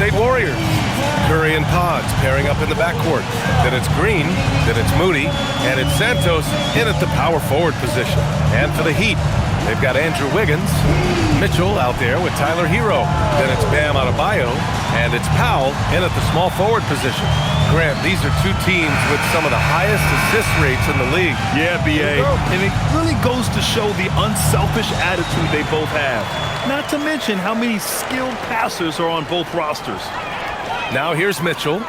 State Warriors. Curry and Pods pairing up in the backcourt. Then it's Green, then it's Moody, and it's Santos in at the power forward position. And for the Heat, they've got Andrew Wiggins, Mitchell out there with Tyler Hero. Then it's Bam Adebayo, and it's Powell in at the small forward position. Grant, these are two teams with some of the highest assist rates in the league. Yeah, B.A. And it really goes to show the unselfish attitude they both have. Not to mention how many skilled passers are on both rosters. Now here's Mitchell.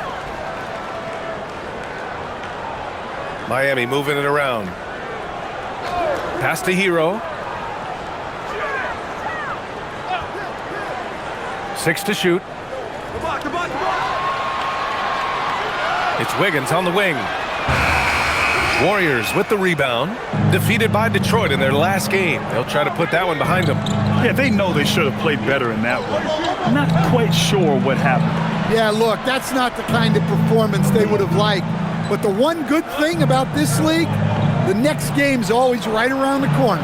Miami moving it around. Pass to Hero. 6 to shoot. It's Wiggins on the wing. Warriors with the rebound. Defeated by Detroit in their last game. They'll try to put that one behind them. Yeah, they know they should have played better in that one. Not quite sure what happened. Yeah, look, that's not the kind of performance they would have liked. But the one good thing about this league, the next game's always right around the corner.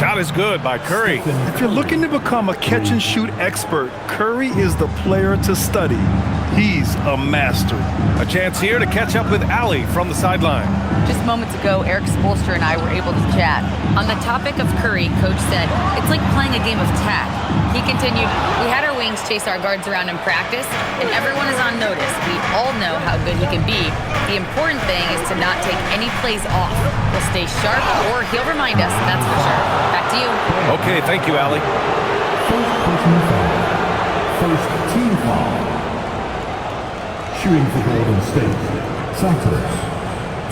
Shot is good by Curry. If you're looking to become a catch-and-shoot expert, Curry is the player to study. He's a master. A chance here to catch up with Allie from the sideline. Just moments ago, Eric Spoelstra and I were able to chat. On the topic of Curry, Coach said, it's like playing a game of tag. He continued, we had our wings chase our guards around in practice, and everyone is on notice. We all know how good he can be. The important thing is to not take any plays off. He'll stay sharp, or he'll remind us, that's for sure. Back to you. Okay, thank you, Allie. First team foul. Shooting for Golden State. Santos.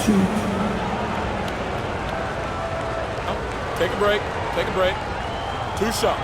2. Take a break. Take a break. 2 shots.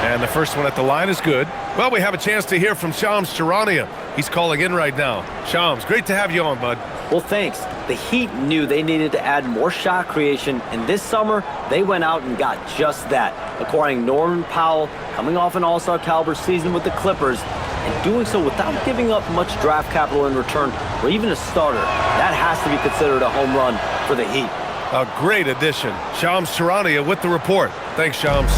And the first one at the line is good. Well, we have a chance to hear from Shams Charania. He's calling in right now. Shams, great to have you on, bud. Well, thanks. The Heat knew they needed to add more shot creation, and this summer, they went out and got just that, acquiring Norman Powell, coming off an all-star caliber season with the Clippers, and doing so without giving up much draft capital in return, or even a starter. That has to be considered a home run for the Heat. A great addition. Shams Charania with the report. Thanks, Shams.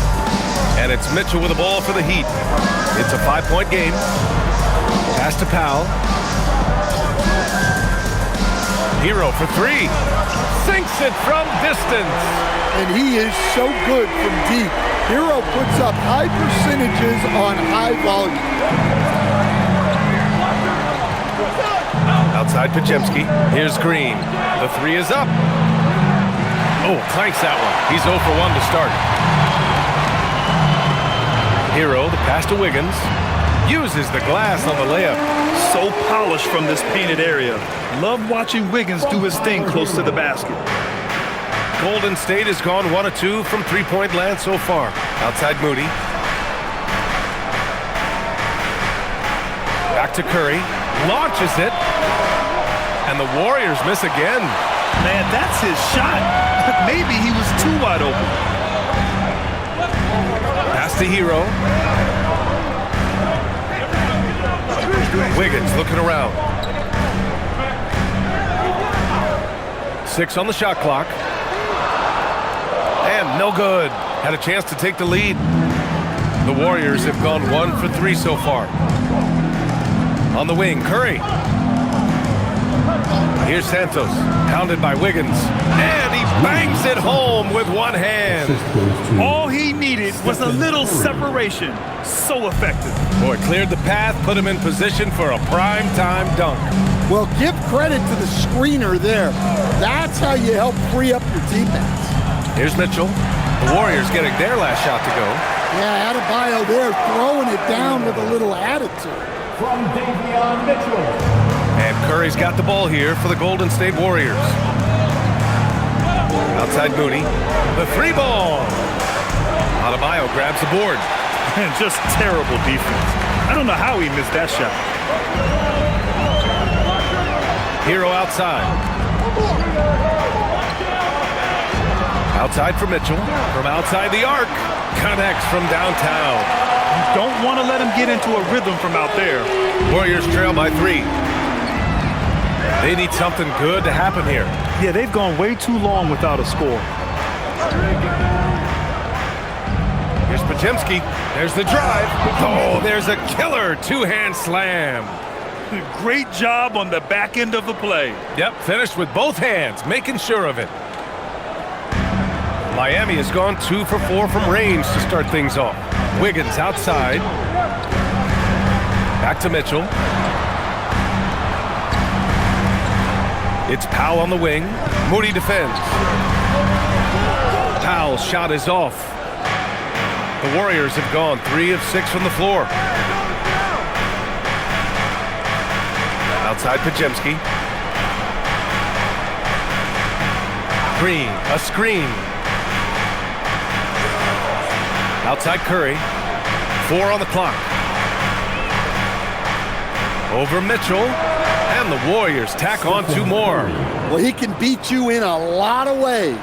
And it's Mitchell with the ball for the Heat. It's a 5-point game. Pass to Powell. Hero for 3. Sinks it from distance. And he is so good from deep. Hero puts up high percentages on high volume. Outside Podziemski. Here's Green. The 3 is up. Oh, clanks that one. He's 0 for 1 to start. Hero, the pass to Wiggins. Uses the glass on the layup. So polished from this painted area. Love watching Wiggins do his thing close to the basket. Golden State has gone 1 of 2 from three-point land so far. Outside Moody. Back to Curry. Launches it. And the Warriors miss again. Man, that's his shot. Maybe he was too wide open. Pass to Hero. Wiggins looking around. 6 on the shot clock. And no good. Had a chance to take the lead. The Warriors have gone 1 for 3 so far. On the wing, Curry. Here's Santos, pounded by Wiggins. And he bangs it home with one hand. All he needed was a little separation. So effective. Boy, cleared the path, put him in position for a prime-time dunk. Well, give credit to the screener there. That's how you help free up your teammates. Here's Mitchell. The Warriors getting their last shot to go. Yeah, Adebayo there throwing it down with a little attitude. From Davion Mitchell. And Curry's got the ball here for the Golden State Warriors. Outside Moody. The 3 ball. Adebayo grabs the board. And just terrible defense. I don't know how he missed that shot. Hero outside. Outside for Mitchell. From outside the arc. Connects from downtown. You don't want to let him get into a rhythm from out there. Warriors trail by 3. They need something good to happen here. Yeah, they've gone way too long without a score. Here's Podziemski. There's the drive. Oh, there's a killer two-hand slam. Great job on the back end of the play. Yep, finished with both hands, making sure of it. Miami has gone 2 for 4 from range to start things off. Wiggins outside. Back to Mitchell. It's Powell on the wing. Moody defends. Powell's shot is off. The Warriors have gone 3 of 6 from the floor. Outside Podziemski. Green, a screen. Outside Curry. 4 on the clock. Over Mitchell. And the Warriors tack on 2 more. Well, he can beat you in a lot of ways.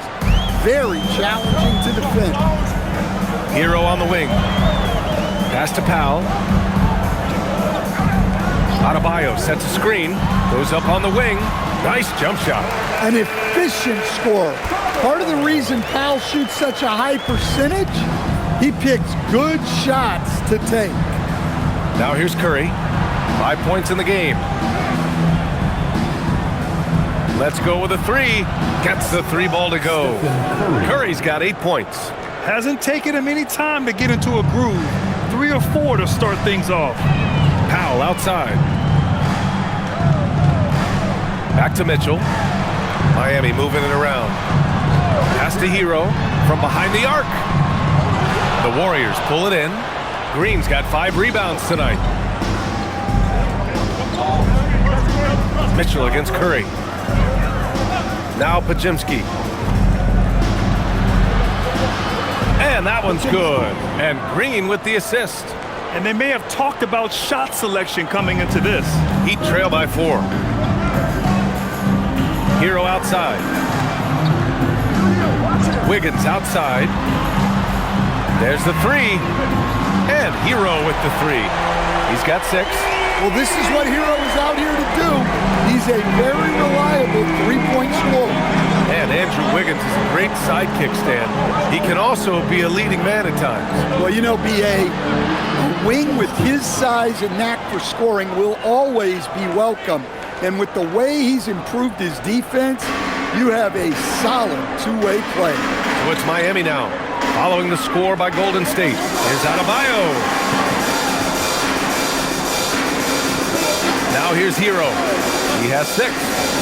Very challenging to defend. Hero on the wing. Pass to Powell. Adebayo sets a screen. Goes up on the wing. Nice jump shot. An efficient scorer. Part of the reason Powell shoots such a high percentage, he picks good shots to take. Now here's Curry. 5 points in the game. Let's go with a 3. Gets the 3 ball to go. Curry's got 8 points. Hasn't taken him any time to get into a groove. 3 or 4 to start things off. Powell outside. Back to Mitchell. Miami moving it around. Pass to Hero from behind the arc. The Warriors pull it in. Green's got 5 rebounds tonight. Mitchell against Curry. Now Podziemski. And that one's good. And Green with the assist. And they may have talked about shot selection coming into this. Heat trail by 4. Hero outside. Wiggins outside. There's the 3. And Hero with the 3. He's got 6. Well, this is what Hero is out here to do. He's a very reliable 3-point scorer. And Andrew Wiggins is a great sidekick stand. He can also be a leading man at times. Well, you know, B.A., a wing with his size and knack for scoring will always be welcome. And with the way he's improved his defense, you have a solid 2-way play. So it's Miami now. Following the score by Golden State is Adebayo. Now here's Hero. He has 6.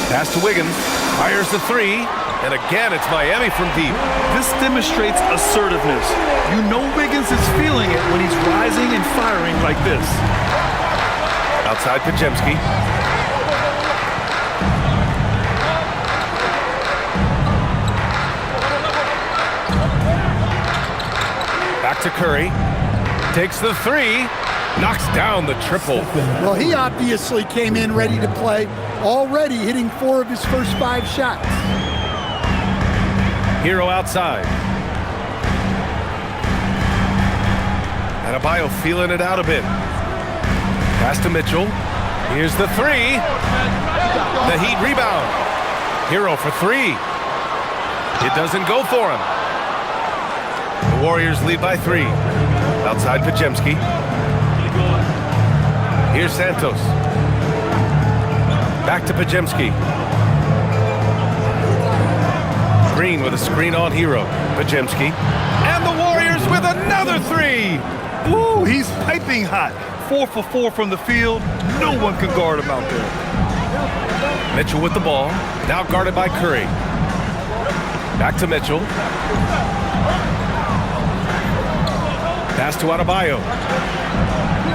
Pass to Wiggins. Fires the 3. And again, it's Miami from deep. This demonstrates assertiveness. You know Wiggins is feeling it when he's rising and firing like this. Outside Podziemski. Back to Curry. Takes the 3. Knocks down the triple. Well, he obviously came in ready to play, already hitting 4 of his first 5 shots. Hero outside. Adebayo feeling it out a bit. Pass to Mitchell. Here's the 3. The Heat rebound. Hero for 3. It doesn't go for him. The Warriors lead by 3. Outside Podziemski. Here's Santos. Back to Podziemski. Green with a screen on Hero. Podziemski. And the Warriors with another 3. Ooh, he's piping hot. 4 for 4 from the field. No one can guard him out there. Mitchell with the ball. Now guarded by Curry. Back to Mitchell. Pass to Adebayo.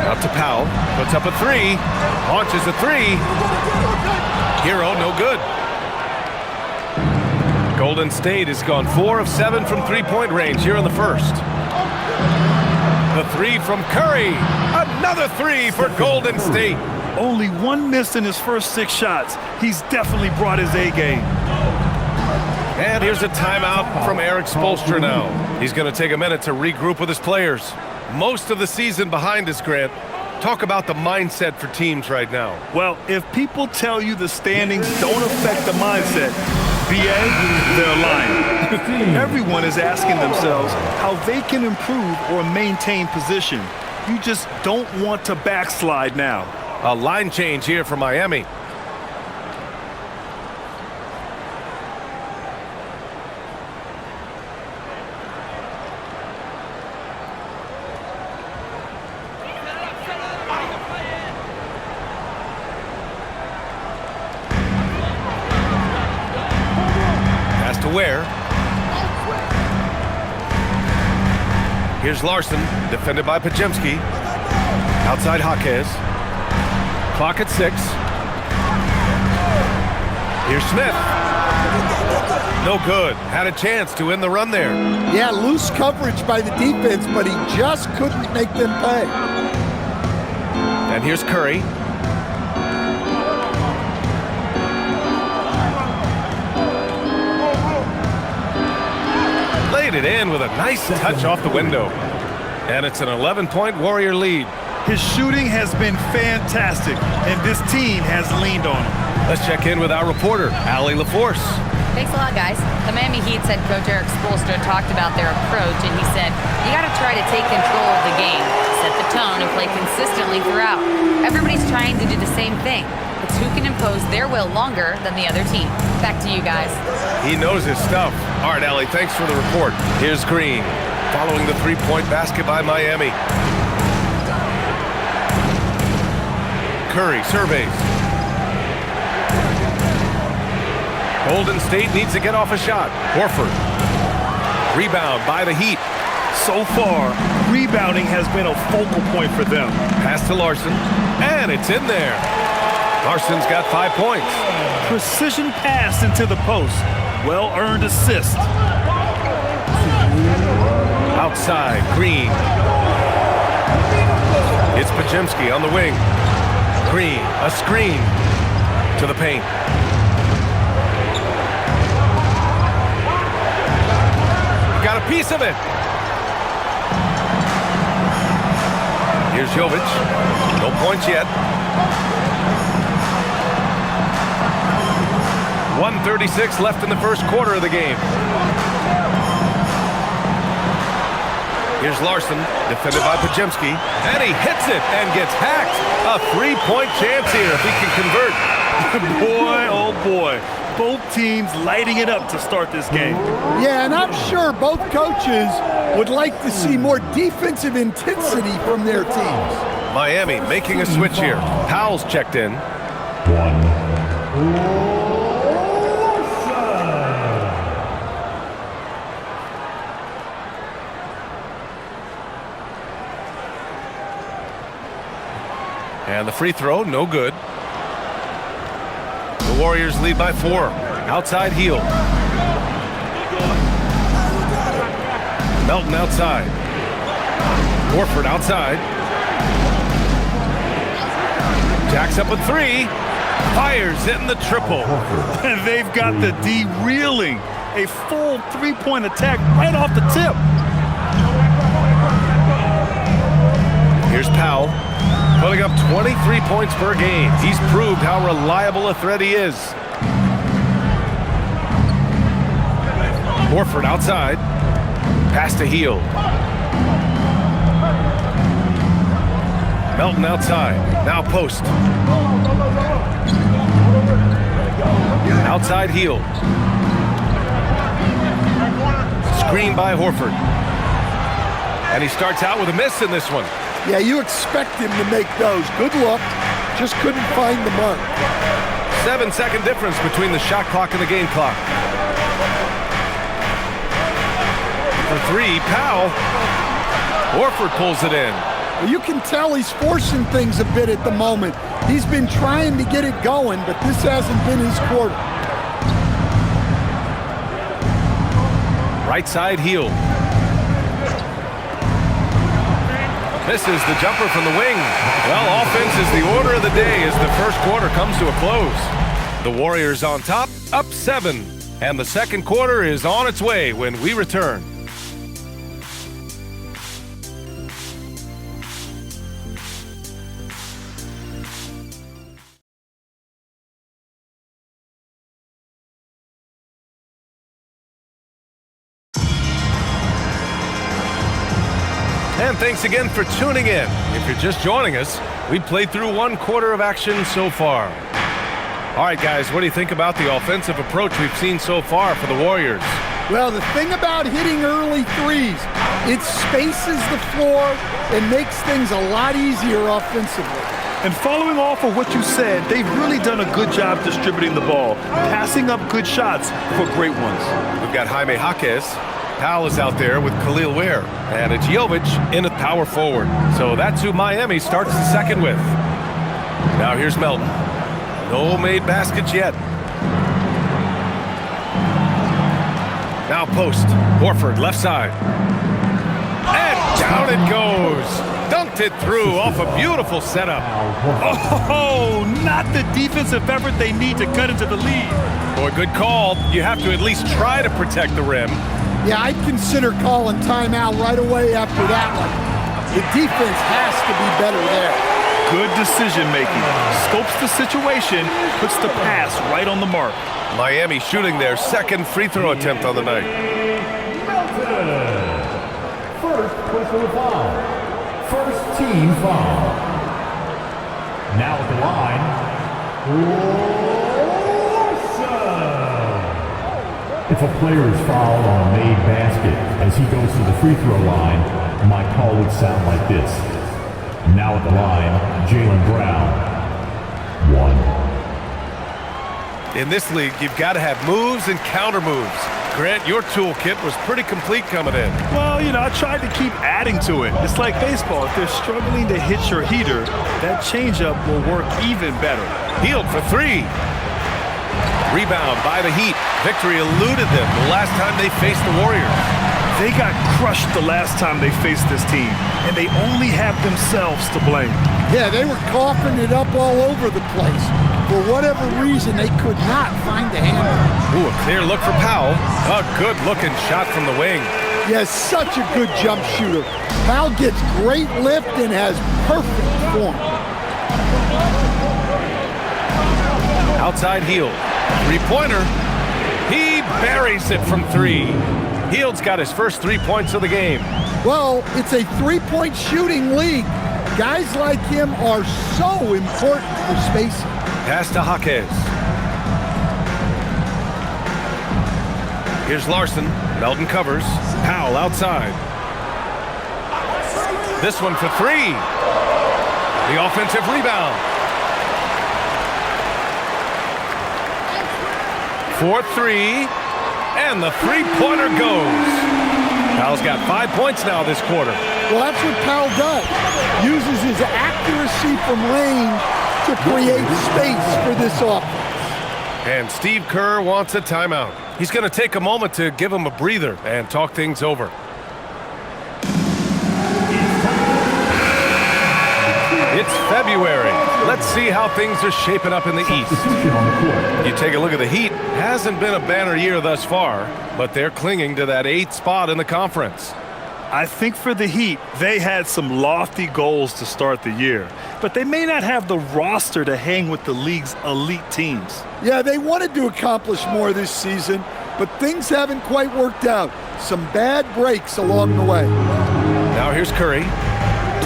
Out to Powell. Puts up a 3. Launches a 3. Hero, no good. Golden State has gone 4 of 7 from 3-point range here in the first. The 3 from Curry. Another 3 for Golden State. Only 1 miss in his first 6 shots. He's definitely brought his A game. And here's a timeout from Eric Spoelstra now. He's going to take a minute to regroup with his players. Most of the season behind us, Grant. Talk about the mindset for teams right now. Well, if people tell you the standings don't affect the mindset, BA, they're lying. Everyone is asking themselves how they can improve or maintain position. You just don't want to backslide now. A line change here for Miami. Where? Here's Larson, defended by Pajemski. Outside Jaquez. Clock at 6. Here's Smith. No good. Had a chance to end the run there. Yeah, loose coverage by the defense, but he just couldn't make them pay. And here's Curry. Laid it in with a nice touch off the window. And it's an 11-point Warrior lead. His shooting has been fantastic, and this team has leaned on him. Let's check in with our reporter, Allie LaForce. Thanks a lot, guys. The Miami Heat's head coach Eric Spoelstra talked about their approach, and he said, you got to try to take control of the game, set the tone, and play consistently throughout. Everybody's trying to do the same thing. It's who can impose their will longer than the other team. Back to you guys. He knows his stuff. All right, Allie, thanks for the report. Here's Green, following the three-point basket by Miami. Curry surveys. Golden State needs to get off a shot. Horford. Rebound by the Heat. So far, rebounding has been a focal point for them. Pass to Larson, and it's in there. Larson's got 5 points. Precision pass into the post. Well-earned assist. Outside, Green. It's Pajemski on the wing. Green, a screen to the paint. Got a piece of it. Here's Jovic. No points yet. 1:36 left in the first quarter of the game. Here's Larson, defended by Pajemski, and he hits it and gets hacked. A three-point chance here if he can convert. Boy, oh boy. Both teams lighting it up to start this game. Yeah, and I'm sure both coaches would like to see more defensive intensity from their teams. Miami making a switch here. Powell's checked in. And the free throw, no good. The Warriors lead by 4. Outside heel. Melton outside. Horford outside. Jacks up a 3. Fires hitting the triple. They've got the D reeling. A full three-point attack right off the tip. Here's Powell. Putting up 23 points per game. He's proved how reliable a threat he is. Horford outside. Pass to heel. Melton outside. Now post. Outside heel. Screen by Horford. And he starts out with a miss in this one. Yeah, you expect him to make those. Good luck. Just couldn't find the mark. 7-second difference between the shot clock and the game clock. For 3, Powell. Horford pulls it in. Well, you can tell he's forcing things a bit at the moment. He's been trying to get it going, but this hasn't been his quarter. Right side heel. Misses the jumper from the wing. Well, offense is the order of the day as the first quarter comes to a close. The Warriors on top, up 7. And the second quarter is on its way when we return. And thanks again for tuning in. If you're just joining us, we played through one quarter of action so far. All right, guys, what do you think about the offensive approach we've seen so far for the Warriors? Well, the thing about hitting early threes, it spaces the floor and makes things a lot easier offensively. And following off of what you said, they've really done a good job distributing the ball, passing up good shots for great ones. We've got Jaime Jaquez. Powell is out there with Khalil Ware. And it's Jovic in at power forward. So that's who Miami starts the second with. Now here's Melton. No made baskets yet. Now post. Horford left side. And down it goes. Dunked it through off a beautiful setup. Oh, not the defensive effort they need to cut into the lead. Boy, good call. You have to at least try to protect the rim. Yeah, I'd consider calling timeout right away after that one. The defense has to be better there. Good decision-making. Scopes the situation, puts the pass right on the mark. Miami shooting their second free throw attempt on the night. First personal foul. First team foul. Now at the line, if a player is fouled on a made basket as he goes to the free throw line, my call would sound like this. Now at the line, Jaylen Brown. 1. In this league, you've got to have moves and counter moves. Grant, your toolkit was pretty complete coming in. Well, I tried to keep adding to it. It's like baseball. If they're struggling to hit your heater, that changeup will work even better. Hield for three. Rebound by the Heat. Victory eluded them the last time they faced the Warriors. They got crushed the last time they faced this team, and they only have themselves to blame. Yeah, they were coughing it up all over the place. For whatever reason, they could not find the handle. Ooh, a clear look for Powell. A good-looking shot from the wing. Yeah, such a good jump shooter. Powell gets great lift and has perfect form. Outside Hield. Three-pointer. He buries it from three. Hield's got his first 3 points of the game. Well, it's a three-point shooting league. Guys like him are so important for spacing. Pass to Jaquez. Here's Larson. Melton covers. Powell outside. This one for three. The offensive rebound. 4-3. And the three-pointer goes. Powell's got 5 points now this quarter. Well, that's what Powell does. Uses his accuracy from range to create space for this offense. And Steve Kerr wants a timeout. He's going to take a moment to give him a breather and talk things over. It's February. Let's see how things are shaping up in the East. You take a look at the Heat. Hasn't been a banner year thus far, but they're clinging to that 8th spot in the conference. I think for the Heat, they had some lofty goals to start the year, but they may not have the roster to hang with the league's elite teams. Yeah, they wanted to accomplish more this season, but things haven't quite worked out. Some bad breaks along the way. Now here's Curry.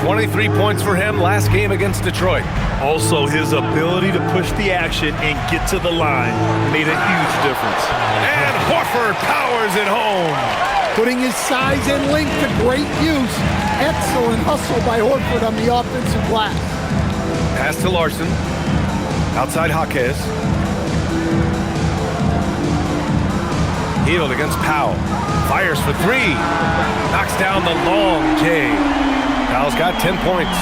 23 points for him last game against Detroit. Also, his ability to push the action and get to the line made a huge difference. And Horford powers it home. Putting his size and length to great use. Excellent hustle by Horford on the offensive glass. Pass to Larson. Outside Jaquez. Hield against Powell. Fires for three. Knocks down the long J. Powell's got 10 points.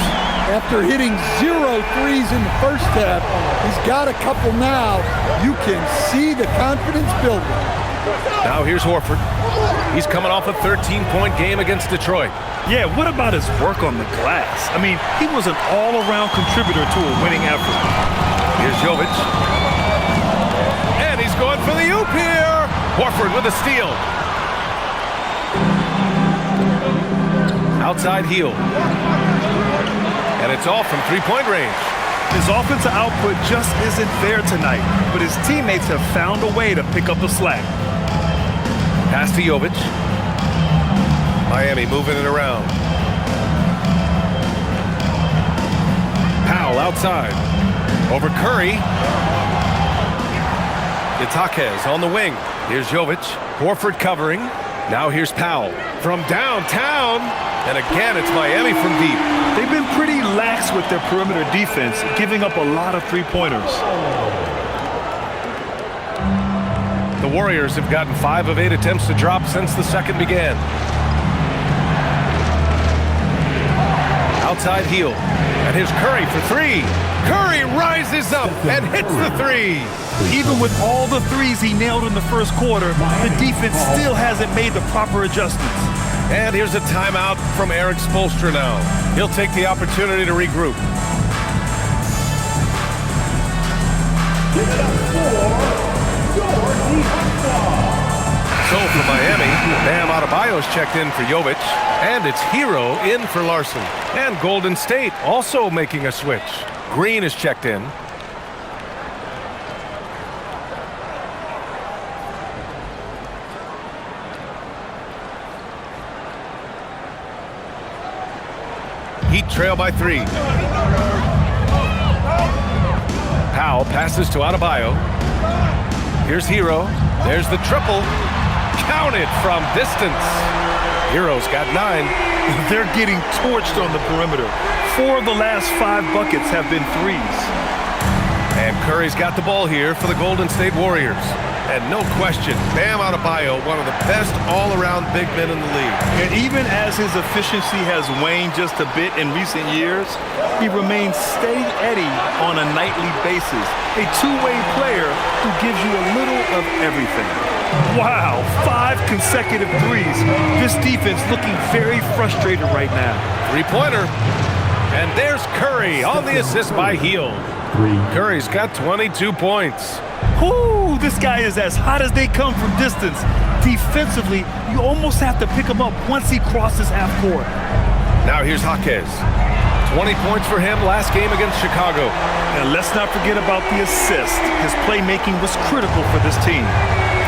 After hitting 0 threes in the first half, he's got a couple now. You can see the confidence building. Now here's Horford. He's coming off a 13-point game against Detroit. Yeah, what about his work on the glass? I mean, he was an all-around contributor to a winning effort. Here's Jovic. And he's going for the oop here. Horford with a steal. Outside Hield. And it's off from three-point range. His offensive output just isn't there tonight, but his teammates have found a way to pick up the slack. Pass to Jovic. Miami moving it around. Powell outside. Over Curry. It's Jaquez on the wing. Here's Jovic. Horford covering. Now here's Powell from downtown. And again, it's Miami from deep. They've been pretty lax with their perimeter defense, giving up a lot of three-pointers. The Warriors have gotten 5 of 8 attempts to drop since the second began. Outside heel. And here's Curry for 3. Curry rises up and hits the 3. Even with all the threes he nailed in the first quarter, the defense still hasn't made the proper adjustments. And here's a timeout from Eric Spoelstra now. He'll take the opportunity to regroup. So for Miami, Bam Adebayo's checked in for Jovic, and it's Hero in for Larson. And Golden State also making a switch. Green is checked in. Heat trail by 3. Powell passes to Adebayo. Here's Hero. There's the triple. Counted from distance. Hero's got 9. They're getting torched on the perimeter. 4 of the last 5 buckets have been threes. And Curry's got the ball here for the Golden State Warriors. And no question, Bam Adebayo, one of the best all-around big men in the league. And even as his efficiency has waned just a bit in recent years, he remains steady Eddie on a nightly basis. A two-way player who gives you a little of everything. Wow, 5 consecutive threes. This defense looking very frustrated right now. Three-pointer. And there's Curry on the assist by Hield. Curry's got 22 points. Ooh, this guy is as hot as they come from distance. Defensively, you almost have to pick him up once he crosses half court. Now here's Jaquez. 20 points for him last game against Chicago. And let's not forget about the assist. His playmaking was critical for this team.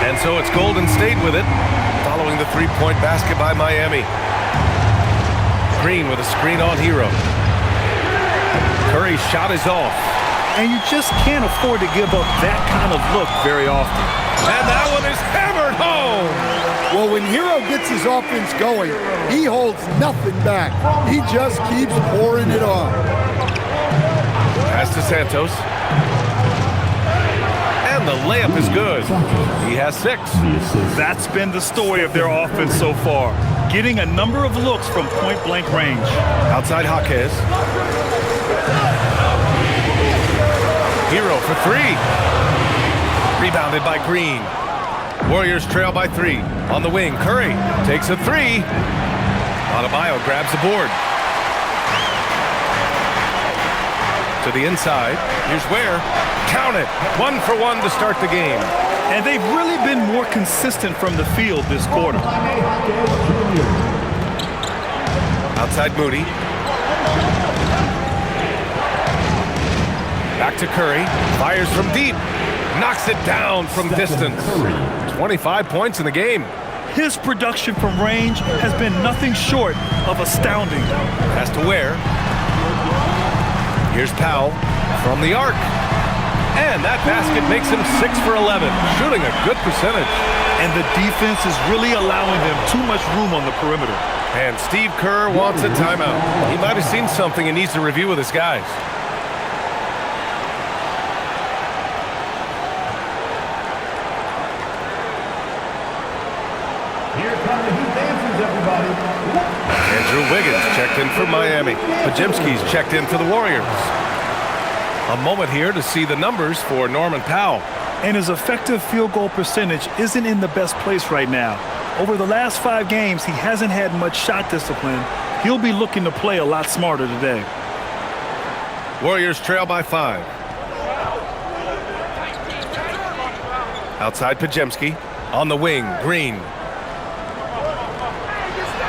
And so it's Golden State with it, following the three-point basket by Miami. Green with a screen on Hero. Curry's shot is off. And you just can't afford to give up that kind of look very often. And that one is hammered home. Well, when Hero gets his offense going, he holds nothing back. He just keeps pouring it on. Pass to Santos. And the layup is good. He has 6. That's been the story of their offense so far. Getting a number of looks from point-blank range. Outside Jaquez. Hero for 3. Rebounded by Green. Warriors trail by 3. On the wing, Curry takes a 3. Adebayo grabs the board. To the inside. Here's Ware. Count it. 1 for 1 to start the game. And they've really been more consistent from the field this quarter. Outside Moody. Back to Curry. Fires from deep. Knocks it down from distance. 25 points in the game. His production from range has been nothing short of astounding. Has to Ware. Here's Powell from the arc. And that basket makes him 6 for 11. Shooting a good percentage. And the defense is really allowing them too much room on the perimeter. And Steve Kerr wants a timeout. He might have seen something and needs to review with his guys. Andrew Wiggins checked in for Miami. Podziemski's checked in for the Warriors. A moment here to see the numbers for Norman Powell. And his effective field goal percentage isn't in the best place right now. Over the last 5 games, he hasn't had much shot discipline. He'll be looking to play a lot smarter today. Warriors trail by 5. Outside Podziemski. On the wing, Green.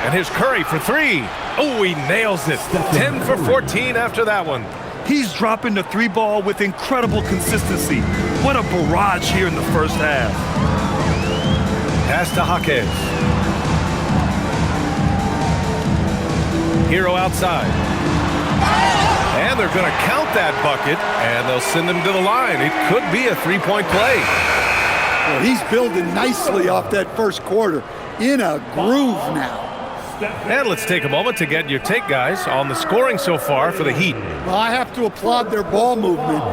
And here's Curry for 3. Oh, he nails it. 10 for 14 after that one. He's dropping the 3 ball with incredible consistency. What a barrage here in the first half. Pass to Jaquez. Hero outside. And And they're going to count that bucket, and they'll send him to the line. It could be a three-point play. Well, he's building nicely off that first quarter. In a groove now. And let's take a moment to get your take, guys, on the scoring so far for the Heat. Well, I have to applaud their ball movement.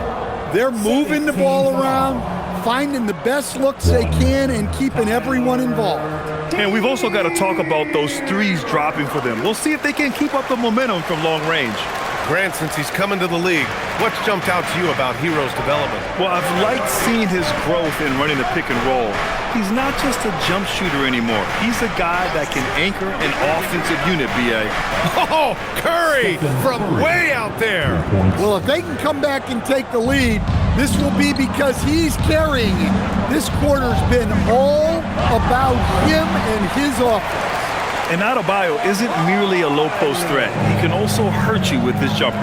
They're moving the ball around, finding the best looks they can, and keeping everyone involved. And we've also got to talk about those threes dropping for them. We'll see if they can keep up the momentum from long range. Grant, since he's come into the league, what's jumped out to you about Hero's development? Well, I've liked seeing his growth in running the pick and roll. He's not just a jump shooter anymore. He's a guy that can anchor an offensive unit, B.A. Oh, Curry from way out there. Well, if they can come back and take the lead, this will be because he's carrying it. This quarter's been all about him and his offense. And Adebayo isn't merely a low-post threat. He can also hurt you with his jumper.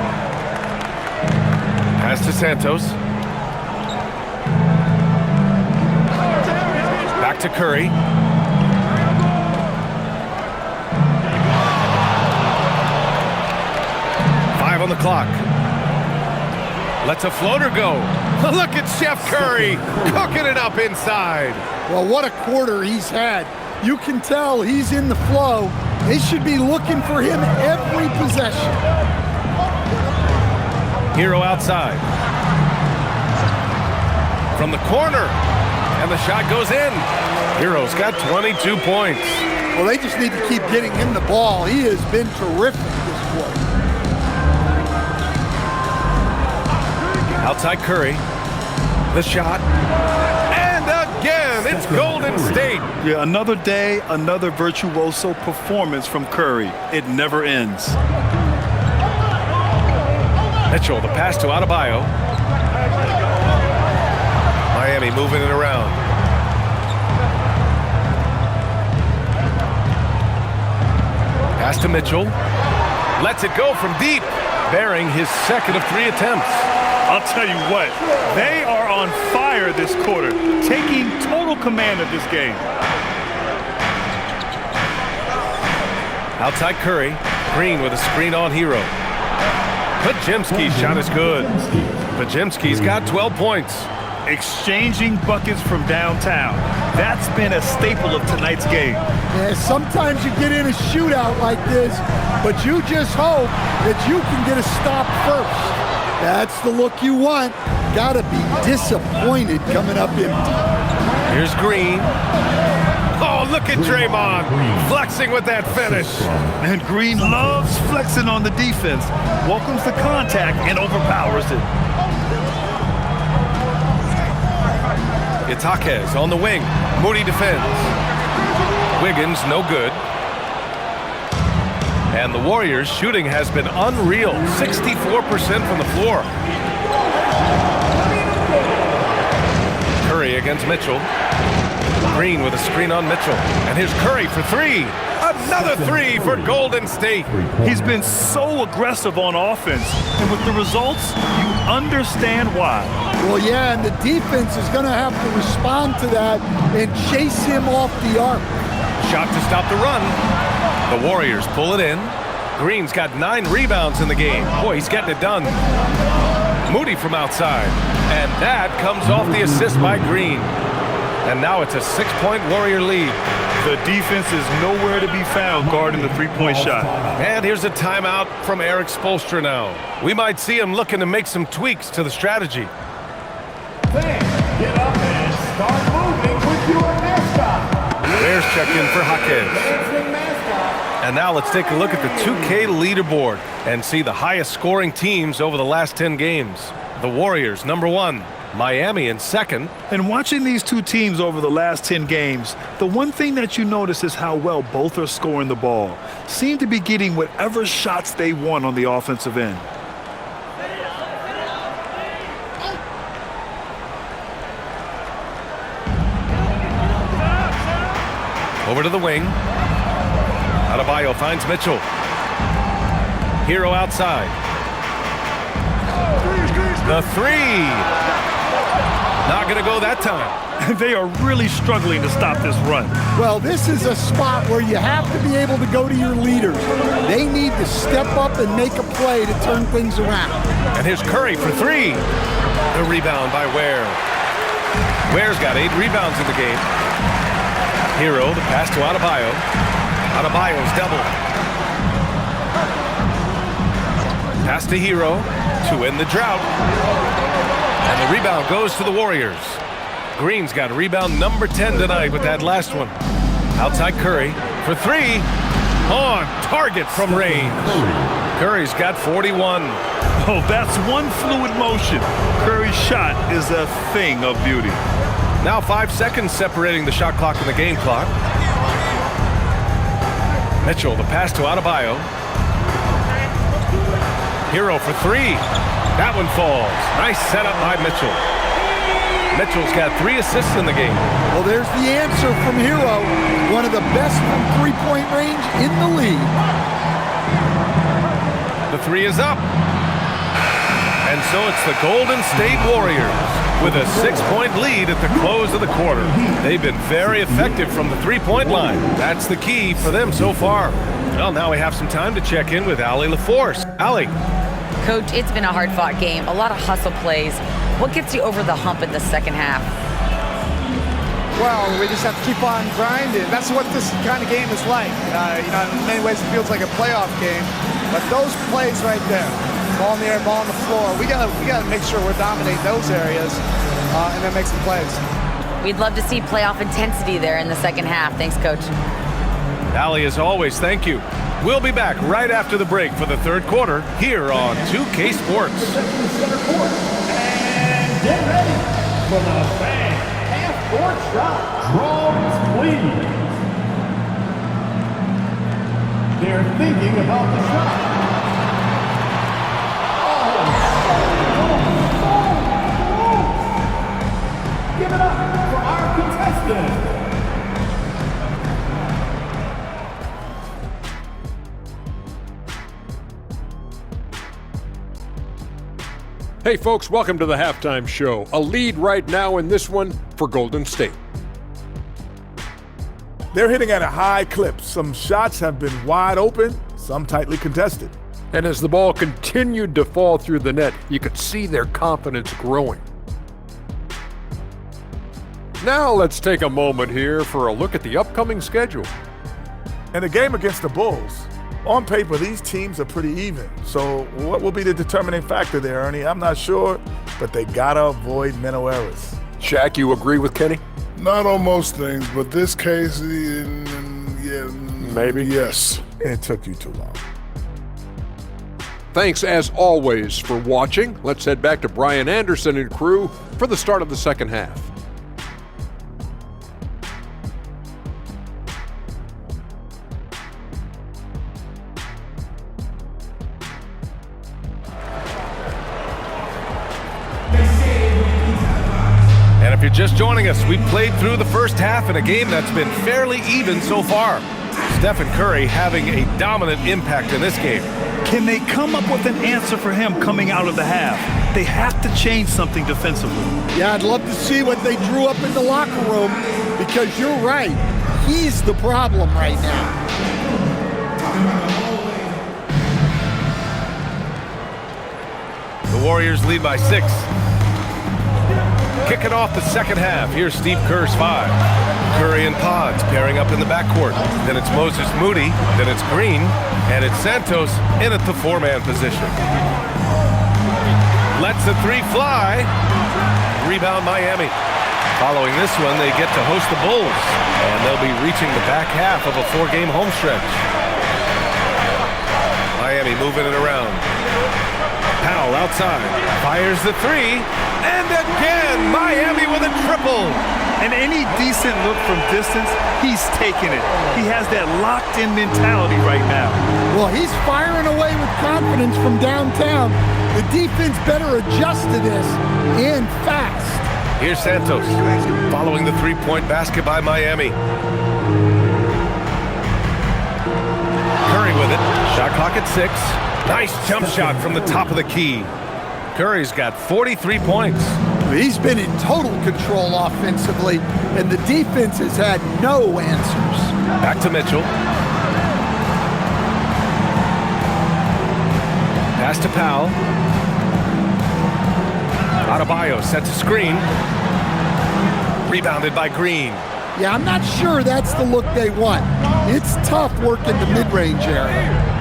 Pass to Santos. Back to Curry. Five on the clock. Lets a floater go. Look at Chef Curry cooking it up inside. Well, what a quarter he's had. You can tell he's in the flow. They should be looking for him every possession. Hero outside. From the corner. And the shot goes in. Hero's got 22 points. Well, they just need to keep getting him the ball. He has been terrific this quarter. Outside Curry. The shot. Again, it's Golden State. Yeah, another day, another virtuoso performance from Curry. It never ends. Mitchell, the pass to Adebayo. Miami moving it around. Pass to Mitchell. Lets it go from deep, bearing his second of 3 attempts. I'll tell you what, they are on fire this quarter, taking total command of this game. Outside Curry, Green with a screen on Hero. Pajemski's shot is good. Pajemski's got 12 points. Exchanging buckets from downtown. That's been a staple of tonight's game. Yeah, sometimes you get in a shootout like this, but you just hope that you can get a stop first. That's the look you want. Gotta be disappointed coming up empty. Here's Green. Oh, look at Draymond flexing with that finish. And Green loves flexing on the defense. Welcomes the contact and overpowers it. It's Jaquez on the wing. Moody defends. Wiggins, no good. And the Warriors' shooting has been unreal. 64% from the floor. Curry against Mitchell. Green with a screen on Mitchell. And here's Curry for 3. Another 3 for Golden State. He's been so aggressive on offense. And with the results, you understand why. Well, yeah, and the defense is going to have to respond to that and chase him off the arc. Shot to stop the run. The Warriors pull it in. Green's got 9 rebounds in the game. Boy, he's getting it done. Moody from outside. And that comes off the assist by Green. And now it's a 6-point Warrior lead. The defense is nowhere to be found guarding the three-point shot. And here's a timeout from Eric Spoelstra now. We might see him looking to make some tweaks to the strategy. Fans, get up and start moving with your mascot. Bears check in for Jaquez. And now let's take a look at the 2K leaderboard and see the highest scoring teams over the last 10 games. The Warriors, number 1. Miami in 2nd. And watching these two teams over the last 10 games, the one thing that you notice is how well both are scoring the ball. Seem to be getting whatever shots they want on the offensive end. Over to the wing. Adebayo finds Mitchell. Hero outside. The 3. Not going to go that time. They are really struggling to stop this run. Well, this is a spot where you have to be able to go to your leaders. They need to step up and make a play to turn things around. And here's Curry for three. The rebound by Ware. Ware's got 8 rebounds in the game. Hero, the pass to Adebayo. Adebayo's double. Pass to Hero to end the drought. And the rebound goes to the Warriors. Green's got rebound number 10 tonight with that last one. Outside Curry for three. On target from range. Curry's got 41. Oh, that's one fluid motion. Curry's shot is a thing of beauty. Now 5 seconds separating the shot clock and the game clock. Mitchell, the pass to Adebayo. Hero for three. That one falls. Nice setup by Mitchell. Mitchell's got 3 assists in the game. Well, there's the answer from Hero. One of the best from three-point range in the league. The three is up. And so it's the Golden State Warriors with a 6-point lead at the close of the quarter. They've been very effective from the three-point line. That's the key for them so far. Well, now we have some time to check in with Allie LaForce. Allie. Coach, it's been a hard-fought game, a lot of hustle plays. What gets you over the hump in the second half? Well, we just have to keep on grinding. That's what this kind of game is like. In many ways it feels like a playoff game, but those plays right there, ball in the air, ball on the floor, we gotta make sure we're dominating those areas and then make some plays. We'd love to see playoff intensity there in the second half. Thanks, Coach. Allie, as always, thank you. We'll be back right after the break for the third quarter here on 2K Sports. And get ready for the fan half-court shot. Draws, please. They're thinking about the shot. Give it up for our contestant. Hey folks, welcome to the halftime show. A lead right now in this one for Golden State. They're hitting at a high clip. Some shots have been wide open, some tightly contested. And as the ball continued to fall through the net, you could see their confidence growing. Now let's take a moment here for a look at the upcoming schedule. In the game against the Bulls, on paper, these teams are pretty even. So what will be the determining factor there, Ernie? I'm not sure, but they gotta avoid mental errors. Shaq, you agree with Kenny? Not on most things, but this case, yeah, maybe. Yes. It took you too long. Thanks as always for watching. Let's head back to Brian Anderson and crew for the start of the second half. And if you're just joining us, we played through the first half in a game that's been fairly even so far. Stephen Curry having a dominant impact in this game. Can they come up with an answer for him coming out of the half? They have to change something defensively. Yeah, I'd love to see what they drew up in the locker room because you're right. He's the problem right now. The Warriors lead by 6. Kicking off the second half, here's Steve Kerr's 5. Curry and Pods pairing up in the backcourt. Then it's Moses Moody, then it's Green, and it's Santos in at the 4-man position. Lets the three fly. Rebound Miami. Following this one, they get to host the Bulls, and they'll be reaching the back half of a 4-game home stretch. Miami moving it around. Powell outside, fires the three, and again, Miami with a triple. And any decent look from distance, he's taking it. He has that locked-in mentality right now. Well, he's firing away with confidence from downtown. The defense better adjust to this, and fast. Here's Santos, following the three-point basket by Miami. Curry with it, shot clock at 6. Nice jump shot from the top of the key. Curry's got 43 points. He's been in total control offensively, and the defense has had no answers. Back to Mitchell. Pass to Powell. Adebayo sets a screen. Rebounded by Green. Yeah, I'm not sure that's the look they want. It's tough working the mid-range area.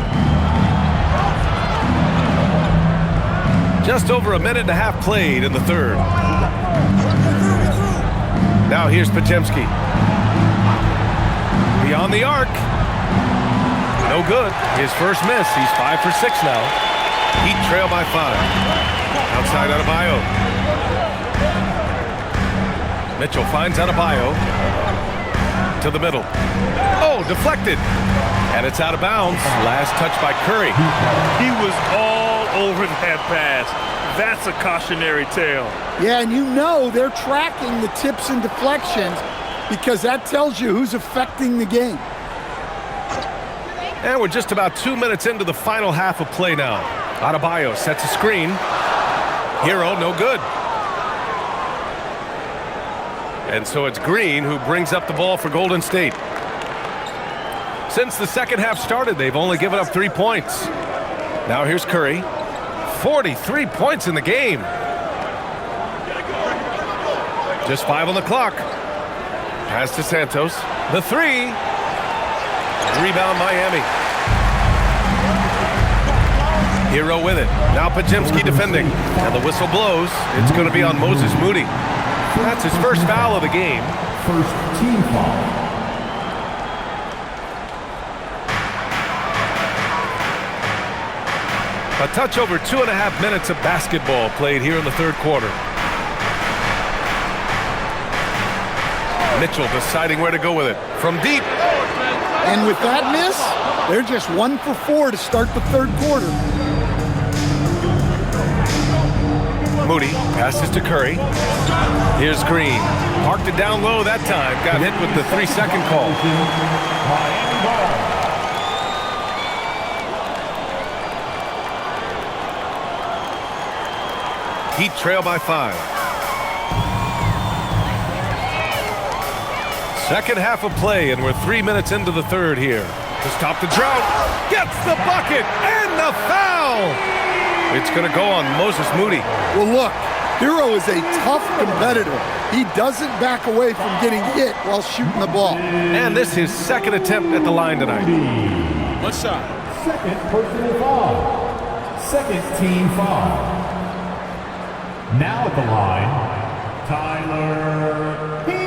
Just over a minute and a half played in the third. Now here's Podziemski. Beyond the arc. No good. His first miss. He's 5 for 6 now. Heat trail by 5. Outside Adebayo. Mitchell finds Adebayo. To the middle. Oh, deflected. And it's out of bounds. Last touch by Curry. He was all over that pass. That's a cautionary tale. Yeah, and you know they're tracking the tips and deflections because that tells you who's affecting the game. And we're just about 2 minutes into the final half of play now. Adebayo sets a screen. Hero, no good. And so it's Green who brings up the ball for Golden State. Since the second half started, they've only given up 3 points. Now here's Curry. 43 points in the game. Just 5 on the clock. Pass to Santos. The 3. Rebound Miami. Hero with it. Now Podziemski defending. And the whistle blows. It's going to be on Moses Moody. That's his first foul of the game. First team foul. A touch over 2.5 minutes of basketball played here in the third quarter. Mitchell deciding where to go with it. From deep. And with that miss, they're just 1 for 4 to start the third quarter. Moody passes to Curry. Here's Green. Parked it down low that time. Got hit with the 3-second call. Heat trail by 5. Second half of play, and we're 3 minutes into the third here. To stop the drought. Gets the bucket and the foul. It's going to go on Moses Moody. Well, look, Hero is a tough competitor. He doesn't back away from getting hit while shooting the ball. And this is his second attempt at the line tonight. Let's shot. Second personal foul. Second team foul. Now at the line, Tyler Hero.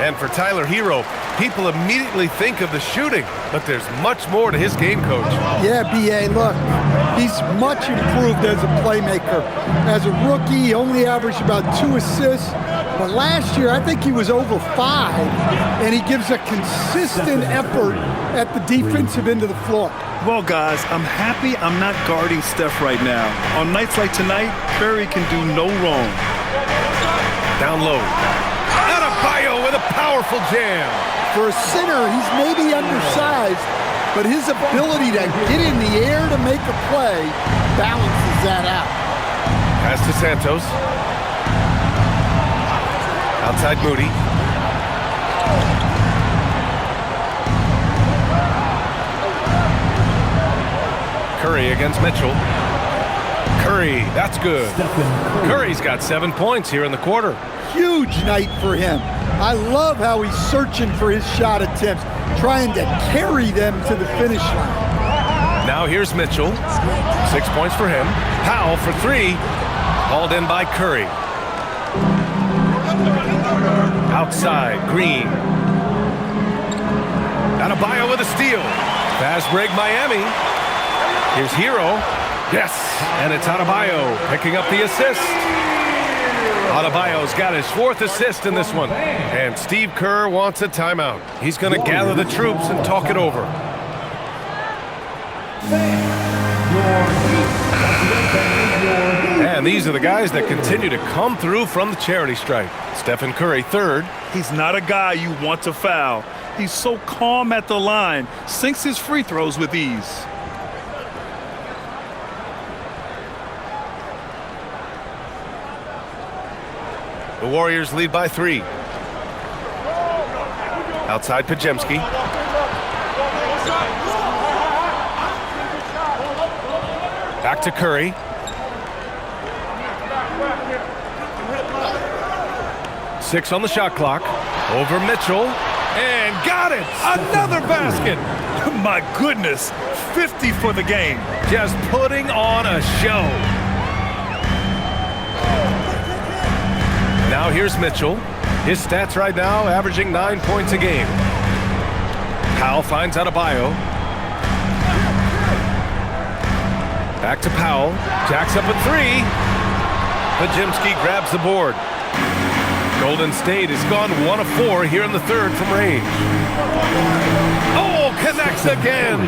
And for Tyler Hero, people immediately think of the shooting, but there's much more to his game, Coach. Yeah, B.A., look, he's much improved as a playmaker. As a rookie, he only averaged about 2 assists, but last year I think he was over 5, and he gives a consistent effort at the defensive end of the floor. Well, guys, I'm happy I'm not guarding Steph right now. On nights like tonight, Curry can do no wrong. Down low. Adebayo with a powerful jam. For a center, he's maybe undersized, but his ability to get in the air to make a play balances that out. Pass to Santos. Outside Moody. Curry against Mitchell. Curry, that's good. Curry's got 7 points here in the quarter. Huge night for him. I love how he's searching for his shot attempts, trying to carry them to the finish line. Now here's Mitchell. 6 points for him. Powell for 3. Hauled in by Curry. Outside, Green. Adebayo with a steal. Fast break, Miami. Here's Hero. Yes, and it's Adebayo picking up the assist. Adebayo's got his 4th assist in this one. And Steve Kerr wants a timeout. He's going to gather the troops and talk it over. And these are the guys that continue to come through from the charity stripe. Stephen Curry, 3rd. He's not a guy you want to foul. He's so calm at the line, sinks his free throws with ease. The Warriors lead by 3. Outside Pajemski. Back to Curry. Six on the shot clock. Over Mitchell. And got it! Another basket! My goodness, 50 for the game. Just putting on a show. Now here's Mitchell. His stats right now averaging 9 points a game. Powell finds Adebayo. Back to Powell. Jacks up a 3. Pajemski grabs the board. Golden State has gone 1 of 4 here in the third from range. Oh, connects again.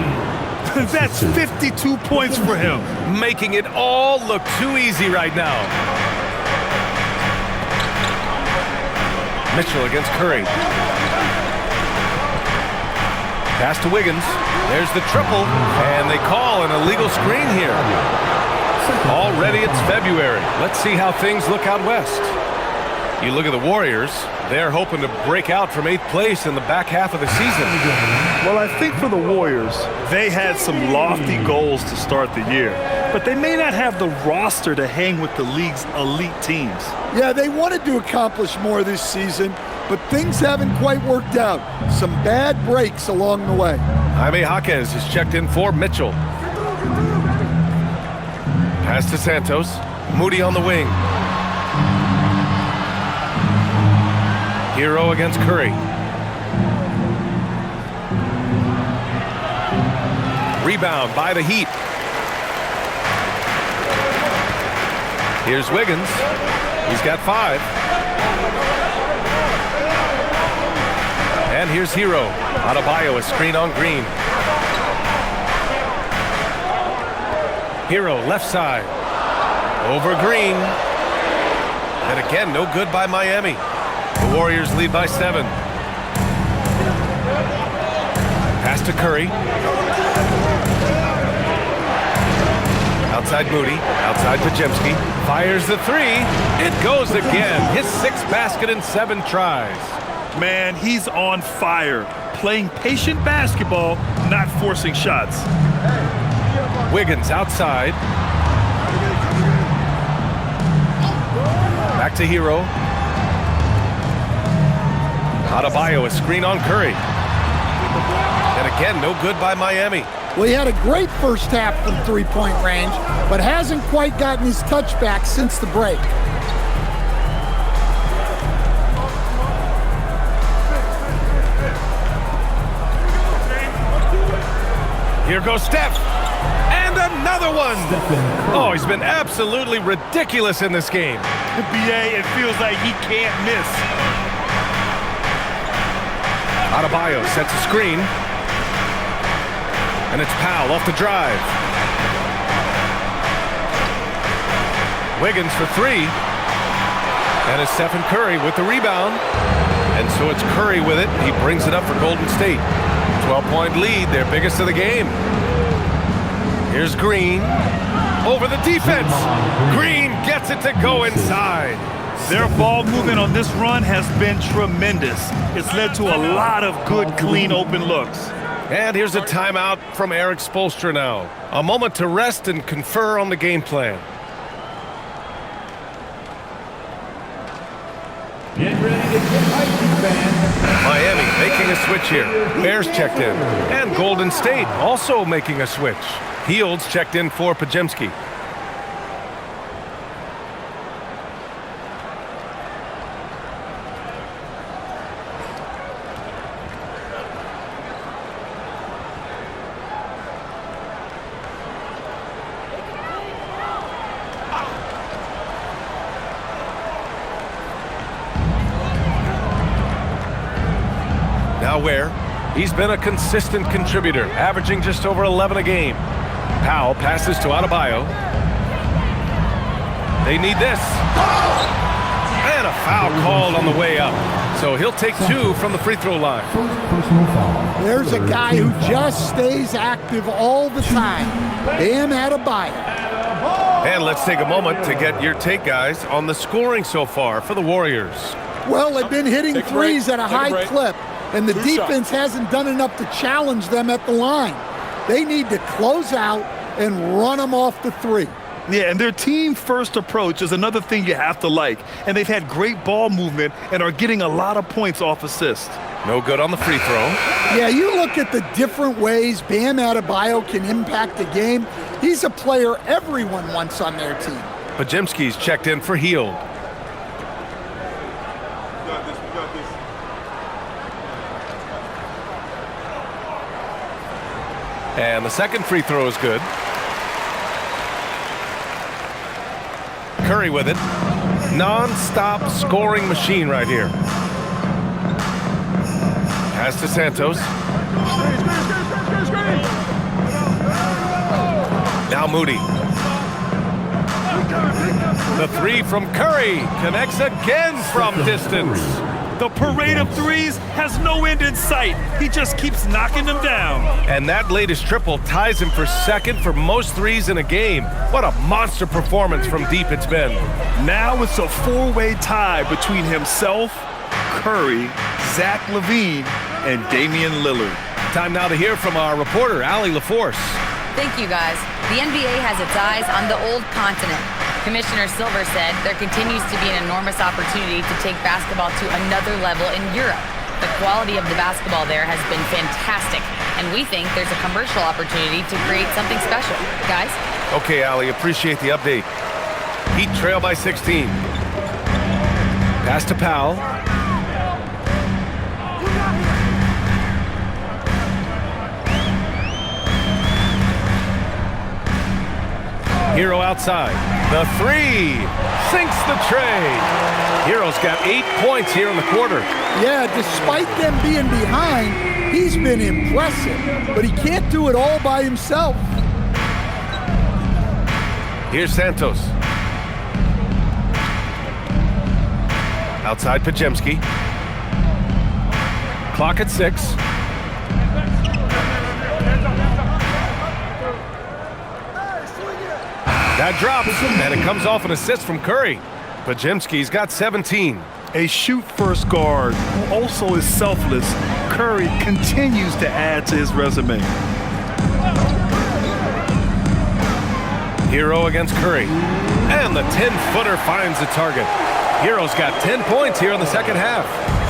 That's 52 points for him. Making it all look too easy right now. Mitchell against Curry. Pass to Wiggins. There's the triple, and they call an illegal screen here. Already it's February. Let's see how things look out west. You look at the Warriors, they're hoping to break out from 8th place in the back half of the season. Well, I think for the Warriors, they had some lofty goals to start the year, but they may not have the roster to hang with the league's elite teams. Yeah, they wanted to accomplish more this season, but things haven't quite worked out. Some bad breaks along the way. Jaime Jaquez is checked in for Mitchell. Pass to Santos. Moody on the wing. Hero against Curry. Rebound by the Heat. Here's Wiggins. He's got 5. And here's Hero. Adebayo, a screen on Green. Hero, left side. Over Green. And again, no good by Miami. The Warriors lead by 7. Pass to Curry. Outside Moody. Outside Pajemski. Fires the 3. It goes again. His 6th basket in 7 tries. Man, he's on fire. Playing patient basketball, not forcing shots. Wiggins outside. Back to Hero. Adebayo, a screen on Curry. And again, no good by Miami. Well, he had a great first half from three-point range, but hasn't quite gotten his touchback since the break. Here goes Steph. And another one. Oh, he's been absolutely ridiculous in this game. BA, it feels like he can't miss. Adebayo sets a screen. And it's Powell off the drive. Wiggins for 3. And it's Stephen Curry with the rebound. And so it's Curry with it. He brings it up for Golden State. 12-point lead, their biggest of the game. Here's Green. Over the defense. Green gets it to go inside. Their ball movement on this run has been tremendous. It's led to a lot of good, clean, open looks. And here's a timeout from Eric Spoelstra now. A moment to rest and confer on the game plan. Miami making a switch here. Bears checked in. And Golden State also making a switch. Fields checked in for Pajemski. Now Ware, he's been a consistent contributor, averaging just over 11 a game. Powell passes to Adebayo. They need this. And a foul called on the way up. So he'll take 2 from the free throw line. There's a guy who just stays active all the time. Bam Adebayo. And let's take a moment to get your take, guys, on the scoring so far for the Warriors. Well, they've been hitting threes at a high clip, and the defense hasn't done enough to challenge them at the line. They need to close out and run them off the three. Yeah, and their team-first approach is another thing you have to like. And they've had great ball movement and are getting a lot of points off assist. No good on the free throw. Yeah, you look at the different ways Bam Adebayo can impact a game. He's a player everyone wants on their team. Podziemski's checked in for Hield. And the second free throw is good. Curry with it. Non-stop scoring machine right here. Pass to Santos. Now Moody. The three from Curry connects again from distance. The parade of threes has no end in sight. He just keeps knocking them down. And that latest triple ties him for second for most threes in a game. What a monster performance from deep it's been. Now it's a four-way tie between himself, Curry, Zach LaVine, and Damian Lillard. Time now to hear from our reporter, Allie LaForce. Thank you, guys. The NBA has its eyes on the old continent. Commissioner Silver said there continues to be an enormous opportunity to take basketball to another level in Europe. The quality of the basketball there has been fantastic, and we think there's a commercial opportunity to create something special. Guys? Okay, Allie, appreciate the update. Heat trail by 16. Pass to Powell. Hero outside. The three sinks the tray. Hero's got 8 points here in the quarter. Yeah, despite them being behind, he's been impressive, but he can't do it all by himself. Here's Santos. Outside Podziemski. Clock at 6. That drops, and it comes off an assist from Curry. Podziemski's got 17. A shoot-first guard who also is selfless, Curry continues to add to his resume. Hero against Curry. And the 10-footer finds the target. Hero's got 10 points here in the second half.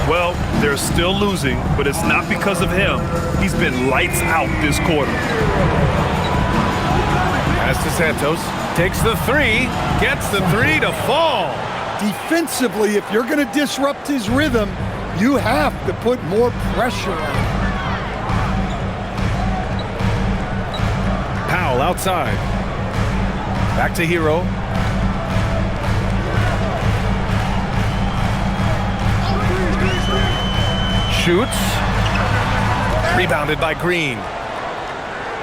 Well, they're still losing, but it's not because of him. He's been lights out this quarter. Pass to Santos. Takes the three. Gets the three to fall. Defensively, if you're going to disrupt his rhythm, you have to put more pressure on him. Powell outside. Back to Hero. Shoots. Rebounded by Green.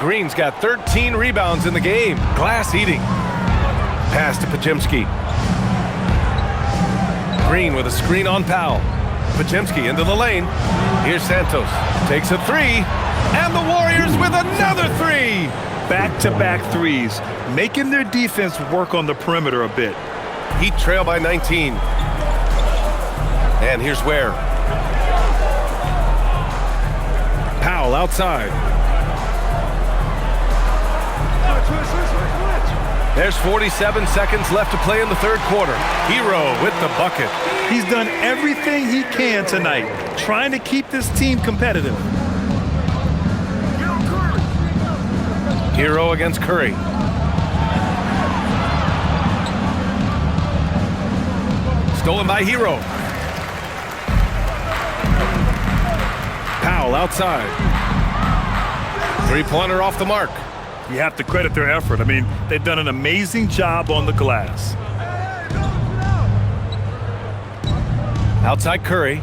Green's got 13 rebounds in the game. Glass eating. Pass to Podziemski. Green with a screen on Powell. Podziemski into the lane. Here's Santos. Takes a three. And the Warriors with another three. Back-to-back threes, making their defense work on the perimeter a bit. Heat trail by 19. And here's Ware. Powell outside. There's 47 seconds left to play in the third quarter. Hero with the bucket. He's done everything he can tonight, trying to keep this team competitive. Hero against Curry. Stolen by Hero. Powell outside. Three-pointer off the mark. You have to credit their effort. I mean, they've done an amazing job on the glass. Outside Curry.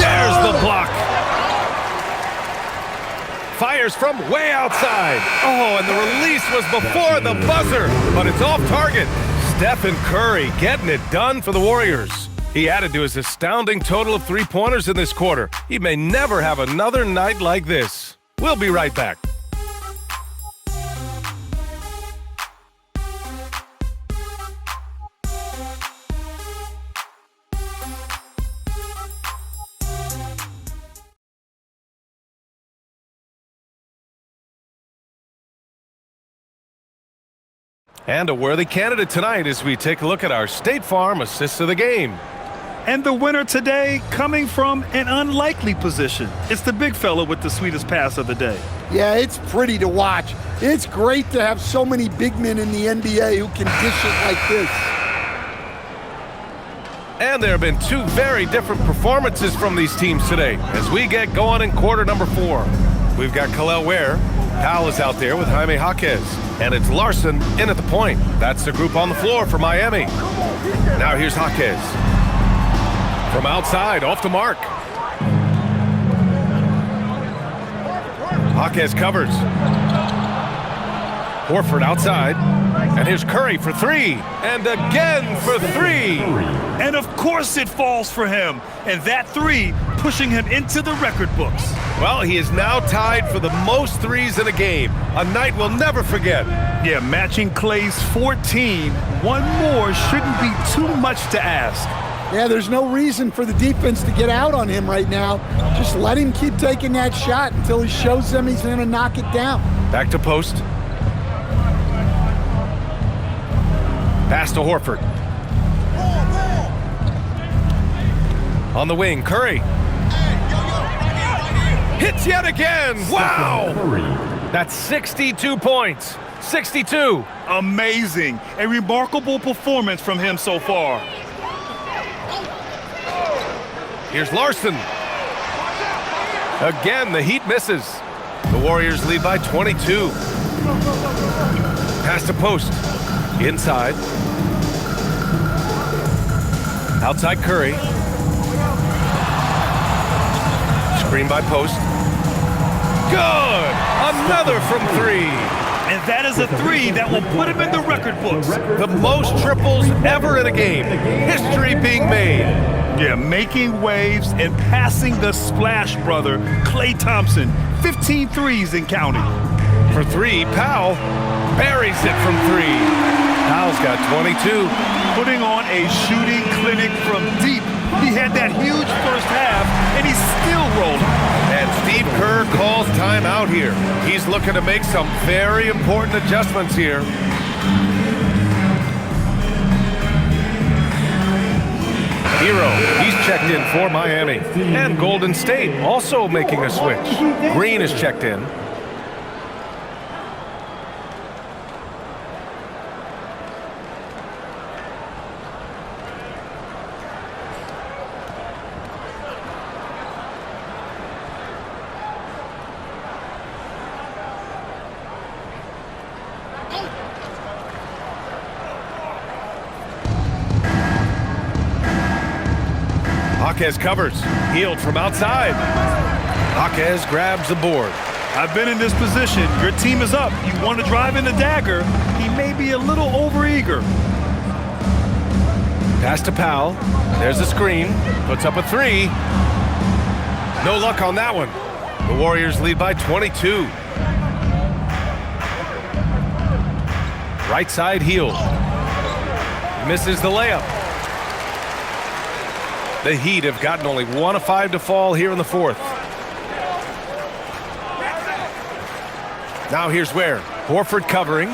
There's the block. Fires from way outside. Oh, and the release was before the buzzer, but it's off target. Stephen Curry getting it done for the Warriors. He added to his astounding total of three-pointers in this quarter. He may never have another night like this. We'll be right back. And a worthy candidate tonight as we take a look at our State Farm assists of the game. And the winner today coming from an unlikely position. It's the big fella with the sweetest pass of the day. Yeah, it's pretty to watch. It's great to have so many big men in the NBA who can dish it like this. And there have been two very different performances from these teams today as we get going in quarter number 4. We've got Khalil Ware. Powell is out there with Jaime Jaquez. And it's Larson in at the point. That's the group on the floor for Miami. Now here's Jaquez. From outside, off the mark. Jaquez covers. Horford outside. And here's Curry for 3. And again for 3. And of course it falls for him. And that 3 pushing him into the record books. Well, he is now tied for the most threes in a game. A night we'll never forget. Yeah, matching Clay's 14. One more shouldn't be too much to ask. Yeah, there's no reason for the defense to get out on him right now. Just let him keep taking that shot until he shows them he's going to knock it down. Back to post. Pass to Horford. On the wing, Curry. Hits yet again. Wow! That's 62 points. 62. Amazing. A remarkable performance from him so far. Here's Larson. Again, the Heat misses. The Warriors lead by 22. Pass to post. Inside. Outside Curry. Screen by post. Good! Another from 3. And that is a 3 that will put him in the record books. The most triples ever in a game. History being made. Yeah, making waves and passing the splash brother, Klay Thompson. 15 threes and counting. For 3, Powell buries it from 3. Powell's got 22. Putting on a shooting clinic from deep. He had that huge first half, and he's still rolling. And Steve Kerr calls timeout here. He's looking to make some very important adjustments here. Hero, he's checked in for Miami. And Golden State also making a switch. Green is checked in. Jaquez covers. Healed from outside. Jaquez grabs the board. I've been in this position. Your team is up. You want to drive in the dagger. He may be a little overeager. Pass to Powell. There's the screen. Puts up a 3. No luck on that one. The Warriors lead by 22. Right side Hield. Misses the layup. The Heat have gotten only 1 of 5 to fall here in the 4th. Now here's Ware. Horford covering.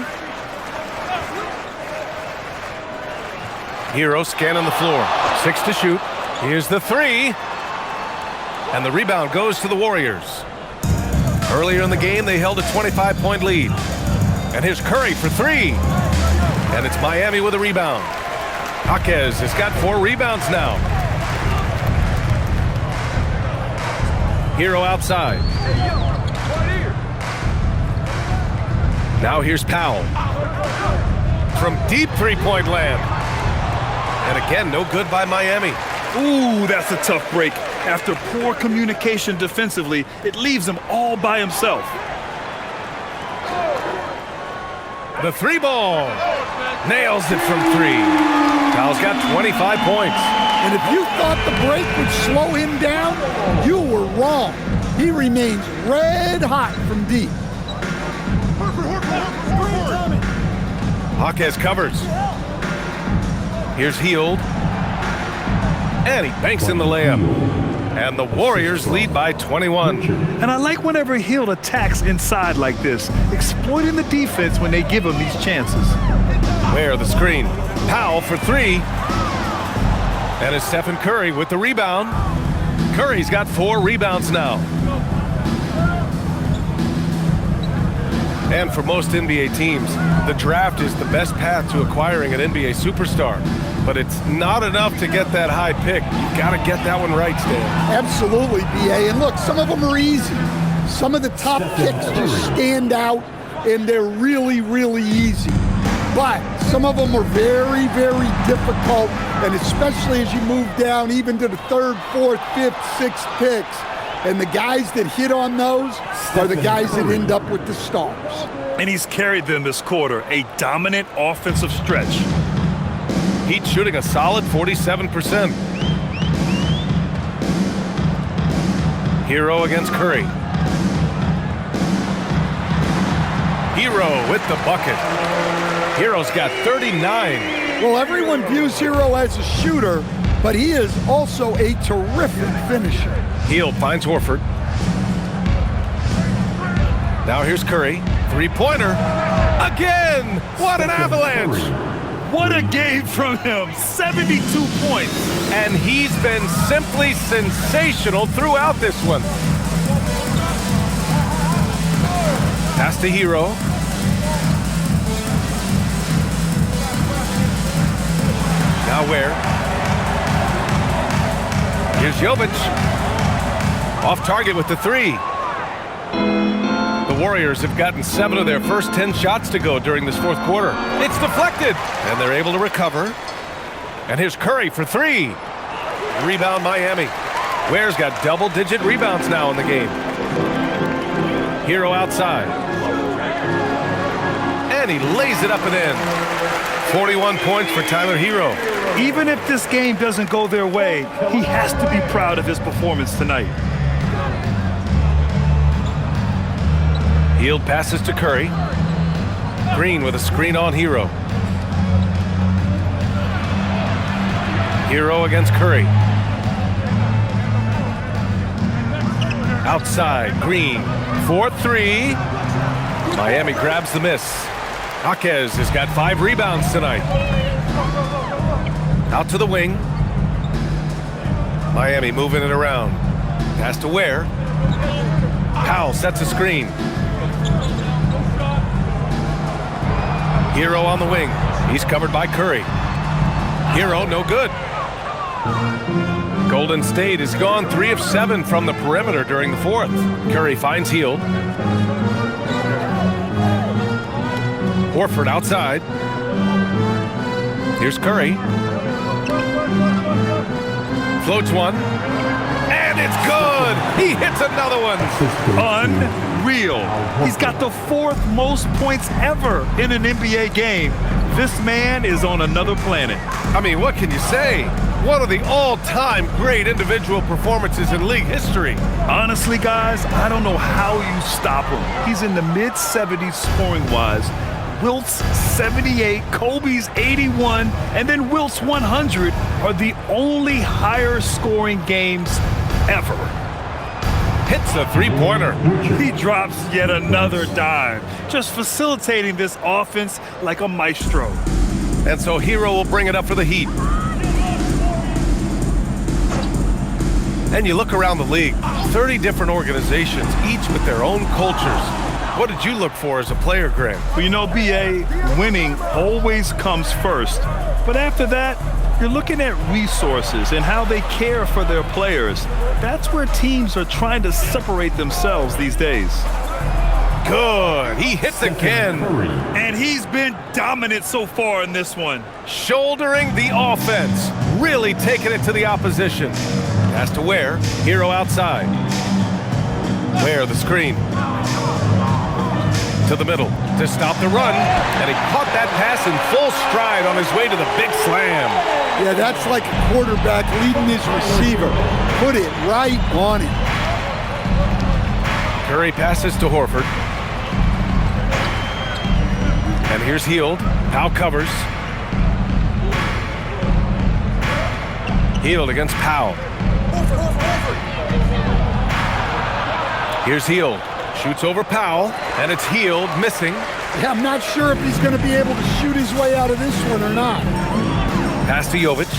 Hero scanning the floor. 6 to shoot. Here's the 3. And the rebound goes to the Warriors. Earlier in the game, they held a 25-point lead. And here's Curry for 3. And it's Miami with a rebound. Jaquez has got 4 rebounds now. Hero outside. Now here's Powell. From deep three-point land. And again, no good by Miami. Ooh, that's a tough break. After poor communication defensively, it leaves him all by himself. The 3 ball. Nails it from 3. Powell's got 25 points. And if you thought the break would slow him down, you were wrong. He remains red hot from deep. Jaquez covers. Here's Hield. And he banks in the layup. And the Warriors lead by 21. And I like whenever Hield attacks inside like this, exploiting the defense when they give him these chances. Where the screen. Powell for three. And it's Stephen Curry with the rebound. Curry's got 4 rebounds now. And for most NBA teams, the draft is the best path to acquiring an NBA superstar. But it's not enough to get that high pick. You've got to get that one right, Stan. Absolutely, B.A. And look, some of them are easy. Some of the top picks just stand out, and they're really, really easy. But some of them are very, very difficult, and especially as you move down even to the 3rd, 4th, 5th, 6th picks. And the guys that hit on those are the guys that end up with the stars. And he's carried them this quarter, a dominant offensive stretch. Heat shooting a solid 47%. Hero against Curry. Hero with the bucket. Hero's got 39. Well, everyone views Hero as a shooter, but he is also a terrific finisher. Hield finds Horford. Now here's Curry. 3-pointer. Again! What an avalanche! What a game from him. 72 points. And he's been simply sensational throughout this one. Pass to Hero. Now where? Here's Jovic. Off target with the 3. The Warriors have gotten 7 of their first 10 shots to go during this 4th quarter. It's deflected, and they're able to recover. And here's Curry for 3. Rebound Miami. Ware's got double-digit rebounds now in the game. Hero outside. And he lays it up and in. 41 points for Tyler Hero. Even if this game doesn't go their way, he has to be proud of his performance tonight. Hield passes to Curry. Green with a screen on Hero. Hero against Curry. Outside, Green. 4-3. Miami grabs the miss. Jaquez has got 5 rebounds tonight. Out to the wing. Miami moving it around. Pass to Ware. Powell sets a screen. Hero on the wing. He's covered by Curry. Hero, no good. Golden State has gone 3 of 7 from the perimeter during the 4th. Curry finds Hield. Horford outside. Here's Curry. Floats one. And it's good! He hits another one! Unreal. He's got the 4th most points ever in an NBA game. This man is on another planet. I mean, what can you say? One of the all-time great individual performances in league history. Honestly, guys, I don't know how you stop him. He's in the mid-70s scoring-wise. Wilt's 78, Kobe's 81, and then Wilt's 100 are the only higher scoring games ever. Hits a 3-pointer. He drops yet another dime, just facilitating this offense like a maestro. And so Hero will bring it up for the Heat. And you look around the league, 30 different organizations, each with their own cultures. What did you look for as a player, Grant? Well, you know, B.A., winning always comes first. But after that, you're looking at resources and how they care for their players. That's where teams are trying to separate themselves these days. Good. He hits again. And he's been dominant so far in this one. Shouldering the offense. Really taking it to the opposition. Has to Ware. Hero outside. Ware the screen. to the middle to stop the run, and he caught that pass in full stride on his way to the big slam. Yeah, that's like a quarterback leading his receiver. Put it right on it. Curry passes to Horford. And here's Hield. Powell covers. Hield against Powell. Here's Hield. Shoots over Powell, and it's Hield missing. Yeah, I'm not sure if he's going to be able to shoot his way out of this one or not. Pass to Jovic.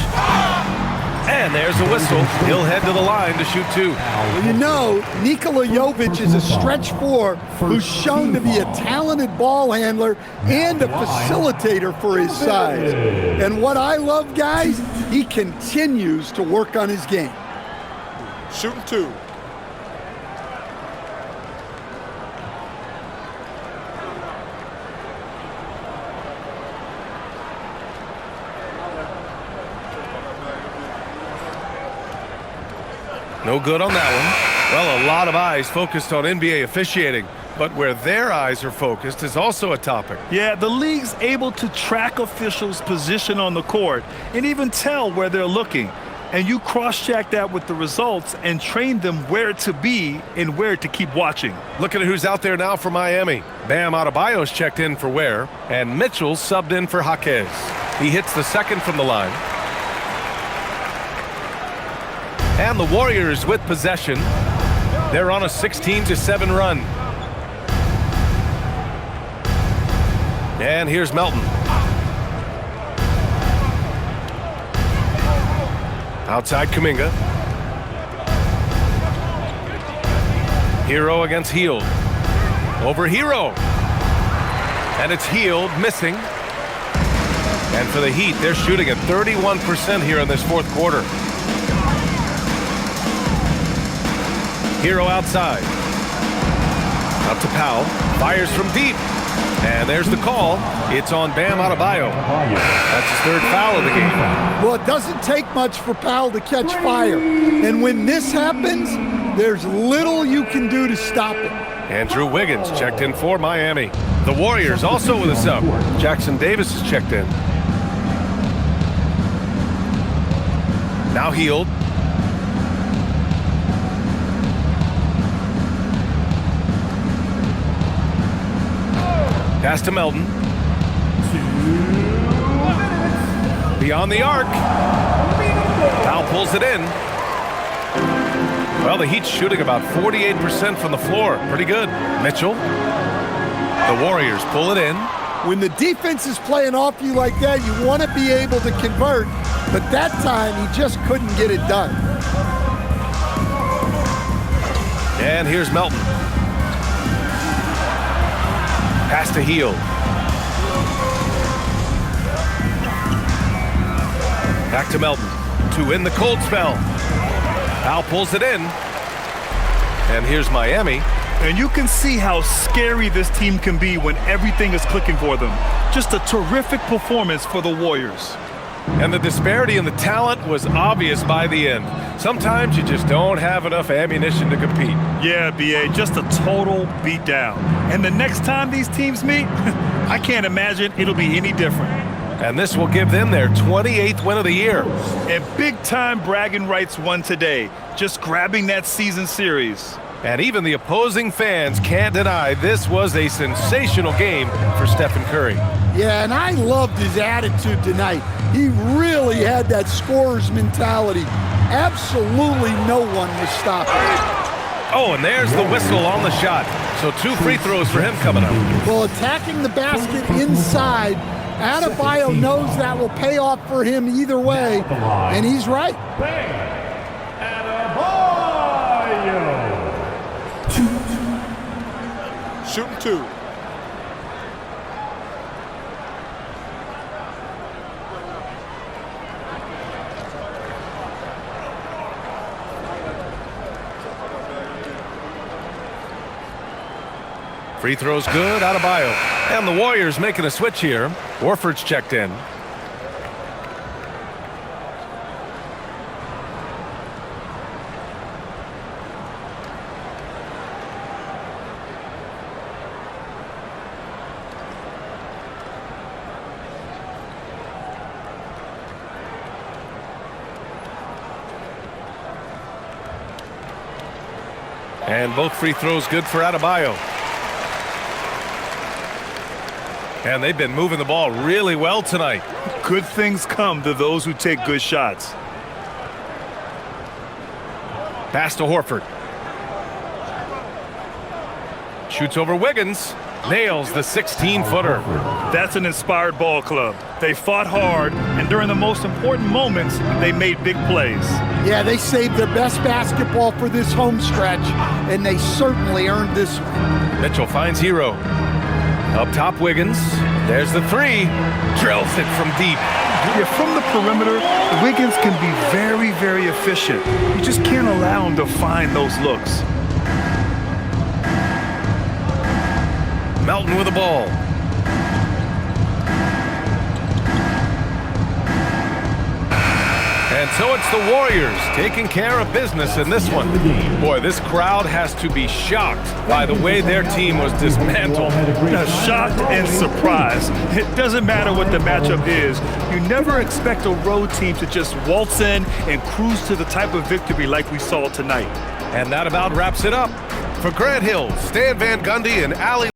And there's a whistle. He'll head to the line to shoot 2. Well, you know, Nikola Jovic is a stretch 4 who's shown to be a talented ball handler and a facilitator for his size. And what I love, guys, he continues to work on his game. Shooting 2. No good on that one. Well, a lot of eyes focused on NBA officiating, but where their eyes are focused is also a topic. Yeah, the league's able to track officials' position on the court and even tell where they're looking. And you cross-check that with the results and train them where to be and where to keep watching. Looking at who's out there now for Miami. Bam Adebayo's checked in for Ware, and Mitchell's subbed in for Jaquez. He hits the second from the line. And the Warriors with possession. They're on a 16-7 run. And here's Melton. Outside Kuminga. Hero against Hield. Over Hero. And it's Hield missing. And for the Heat, they're shooting at 31% here in this fourth quarter. Hero outside. Up to Powell. Fires from deep. And there's the call. It's on Bam Adebayo. That's his third foul of the game. Well, it doesn't take much for Powell to catch fire. And when this happens, there's little you can do to stop it. Andrew Wiggins checked in for Miami. The Warriors also with a sub. Jackson Davis is checked in. Now Hield. Pass to Melton. Beyond the arc. Powell pulls it in. Well, the Heat's shooting about 48% from the floor. Pretty good. Mitchell. The Warriors pull it in. When the defense is playing off you like that, you want to be able to convert. But that time, he just couldn't get it done. And here's Melton. Pass to Hield. Back to Melton. To end the cold spell. Powell pulls it in. And here's Miami. And you can see how scary this team can be when everything is clicking for them. Just a terrific performance for the Warriors. And the disparity in the talent was obvious by the end. Sometimes you just don't have enough ammunition to compete. Yeah, B.A., just a total beatdown. And the next time these teams meet, I can't imagine it'll be any different. And this will give them their 28th win of the year. And big-time bragging rights won today, just grabbing that season series. And even the opposing fans can't deny this was a sensational game for Stephen Curry. Yeah, and I loved his attitude tonight. He really had that scorer's mentality. Absolutely no one was stopping. Oh, and there's the whistle on the shot. So 2 free throws for him coming up. Well, attacking the basket inside, Adebayo knows that will pay off for him either way, and he's right. Shooting 2. Free throws good, Adebayo. And the Warriors making a switch here. Horford's checked in. And both free throws good for Adebayo. And they've been moving the ball really well tonight. Good things come to those who take good shots. Pass to Horford. Shoots over Wiggins. Nails the 16-footer. That's an inspired ball club. They fought hard, and during the most important moments, they made big plays. Yeah, they saved their best basketball for this home stretch, and they certainly earned this one. Mitchell finds Hero. Up top, Wiggins. There's the three. Drills it from deep. Yeah, from the perimeter, Wiggins can be very, very efficient. You just can't allow him to find those looks. Melton with the ball. And so it's the Warriors taking care of business in this one. Boy, this crowd has to be shocked by the way their team was dismantled. Shocked and surprised. It doesn't matter what the matchup is. You never expect a road team to just waltz in and cruise to the type of victory like we saw tonight. And that about wraps it up. For Grant Hill, Stan Van Gundy, and Ali